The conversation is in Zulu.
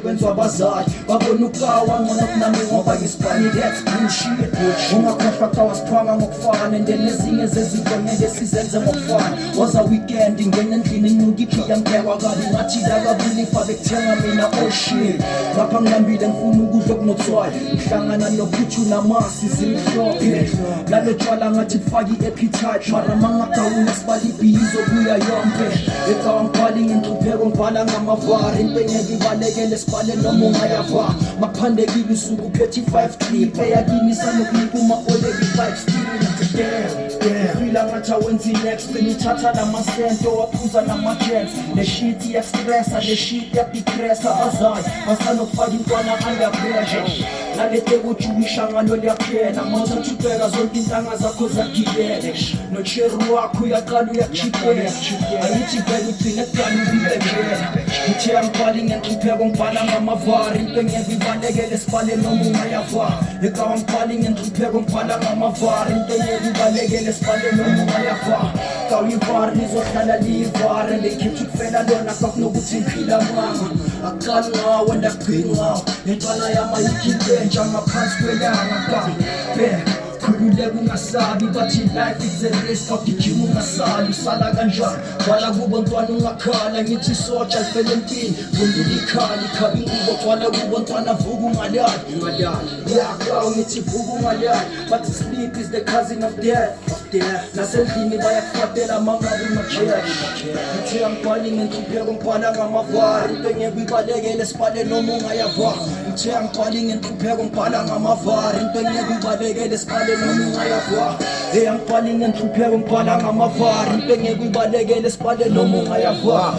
Benzo abazali babona ukawa ngona kunami ngoba isibani that's bullshit ungakhohlwa kawa siphanga ngokufana and nezinye zezinto ngeke sizenze ngokufana waza weekend ngene endlini nginukiphika ngekwa kabi ngathi lakabilifa bekuthenga mina oh shit lapha ngihambile ngifuna ukudla okunotswayi ngihlangana nophuthu namasi zimhlophe lalo tshwala ngathi kufaka i-appetite mara mangagawuna sibali ibhizo kuya yonke ekawa ngibhali ngenhlupheko ngibhala ngamavari into engeke ibalekele sibale noma ungayava maphandekile usuku uphethe 5 clip eyakimisa nokunika uma-oleki 5 still fila ngathi awenzi next nithatha namasento waphuza nama-jens le shit iyastressa le shit iyadepressa abazali basanokufaka intwana under pressure naletekujuwisha ngalo liyaphela mawuthathubheka zonke intanga zakho zagibele nocheru wakho uyaqala uyakuchipela ayithi vele ugcine kudala ubibekela ngithe angibhali ngenhlupheko ngibhala ngamavari into engeke ibalekele sibale noma ungayava ekawa ngibhali ngenhlupheko ngibhala ngamavari into engeke ibalekele sibale noma ungayava kawivari lizohlala liyivari lekhetha ukufela lona kakunokuthi ngiphila manga aqali ngawo ndagcina ngawo intwana yama ikhiphentsha ngaphansi kwelanga kabe khululeka ungasabi bathi life is a risk awugijima ungasali usala kanjani gcwala kubo ntwana ungakhala ngithi soja lifele empini vundula ikhali ikhabi ingubo gcwala kubo ntwana vuka ungalali yakaw ngithi vuka ungalali bathi sleep is the cousin of death nasendlini bayakufatela mangabi umachesh ngithe angibhali ngenhlupheko ngibhala ngamavari into engeke ibalekele sibale noma ungayava ngithe angibhali ngenhlupheko ngibhala ngamavari into engeke ibalekele sibale noma ungayava angibhali ngenhlupheko ngibhala ngamavari into engeke ibalekele sibale noma ungayava